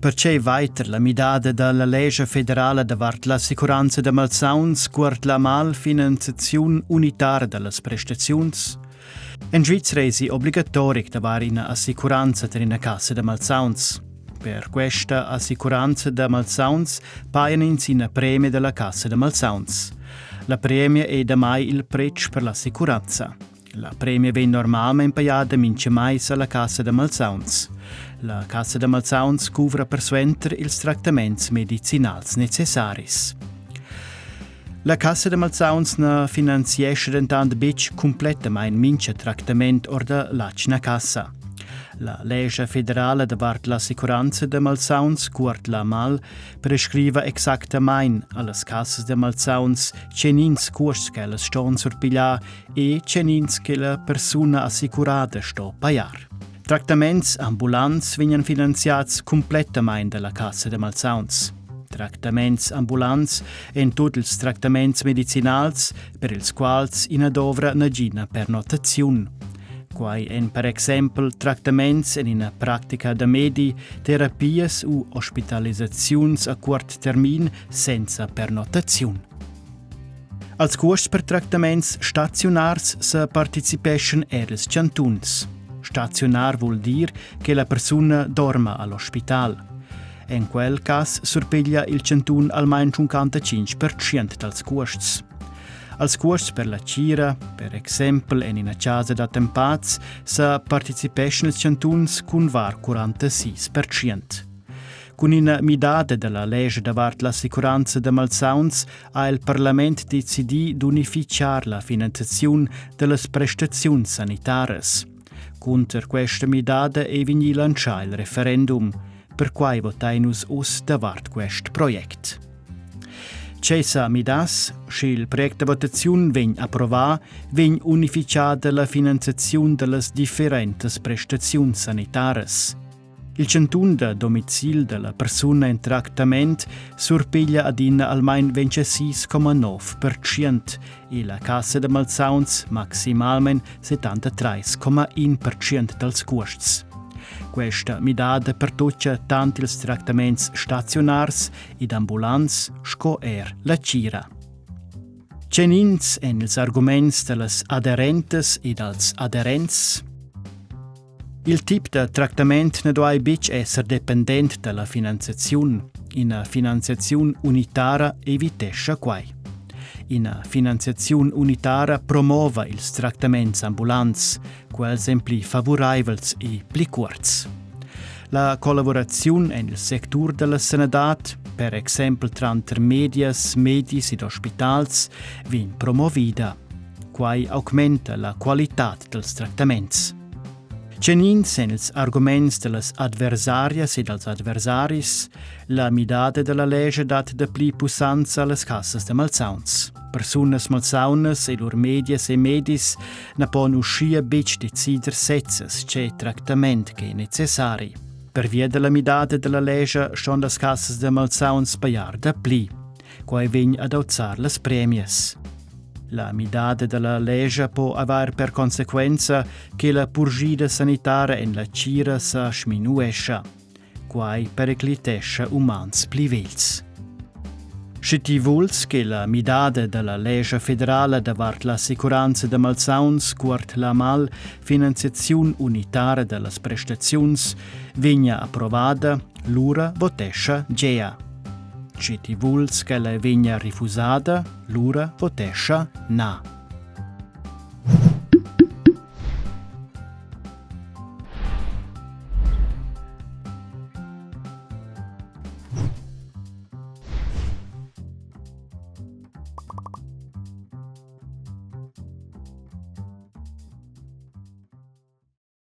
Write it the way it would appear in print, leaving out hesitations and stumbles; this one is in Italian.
Perché weiter la midada dalla legge federale davart la sicuranza de malsauns quart la malfinanzazione unitaria delle prestazioni. In Svizzera è obbligatorico davare una assicuranza per una cassa de malsauns. Per questa assicuranza de malsauns pagano in premie della cassa de malsauns. La premie è da mai il prezzo per l'assicuranza. La premie viene normalmente pagata mince mais alla cassa de malsauns. La cassa de malsauns cuvra per suenter ils trattaments medicinals necessaris. La cassa de malsauns ne finanziesce dentant bec completamente mince trattament or da lacna cassa. La legge federale davart l'assicuranza de malsauns, cuort la mal, prescriva exactamente alle casse de malsauns cenins costs che le ston surpiglia e cenins che la persona assicurata sto paiar. Trattaments ambulants vengono finanziati completamente dalla cassa de malsauns. Trattaments ambulants en tutti i trattaments medicinals per ils quals in adovra nagina per notazione. Quai en per exempel trattaments en una pratica da medi, terapias u ospitalizzaziuns a quart termin senza pernotazione. Als costs per trattaments stationars se participeschen els cantuns. Stacionar vuol dir che la persona dorma all'ospital. In quel cas surpiglia il cantun almeno 55% dels costs. Als costs per la cira, per exempel in una casa da tempats, se participeschen els cantuns cun var 46%. Con una midada della legge davart l'assicuranza de malsauns ha il Parlament decidi d'unificar la finanziazione delle prestazioni sanitarie. Contra questa midada è vegni lancià il referendum, per quai votainus us davart quest project. Cesa midas, se il project de votazione vegn approvà, vegn unificada la finanziazione delle differenti prestazioni sanitarie. Il cantun de domicil della persona in trattamento surpiglia ad in almeno 26,9% e la cassa de malsauns maximalmente 73,1% dels costs. Questa midada per tutti tanti els trattaments stazionars ed ambulants sco la cira. Cenins en els arguments delles aderentes ed als aderents. Il tip de tractament ne doi bic esser dependent dalla finanziazione. Ina finanziazione unitara evitescha quai. Ina finanziazione unitara promova ils tractaments ambulants, quels empli favorevels e pli curts. La collaborazione en il sector della sanità, per exempel tra intermedias, medis ed ospitals, vien promovida, quai augmenta la qualità dels tractaments. Cenins en els arguments delles adversarias ed als adversaris, la midada della legge dat de pli pussanza alle cassas de malsauns. Personas malsaunas e lor medias e medis ne pon uscia bec decider sezzes c'è tractament che è necessari. Per via della midada della legge ston las cassas de malsauns paiar de pli, quai vegn ad auzzar las premies. La midada della legge può aver per conseguenza che la purgida sanitaria en la cira sa sminuescha, quai periclitescha umans plivels. Se ti vuls che la midada della legge federale davart l'assicuranza de malsauns quart la mal finanziazione unitaria delle prestazioni vegna approvada, l'ura votescha gea. Se ti vuls che la vegna rifusada, l'ura votescha na.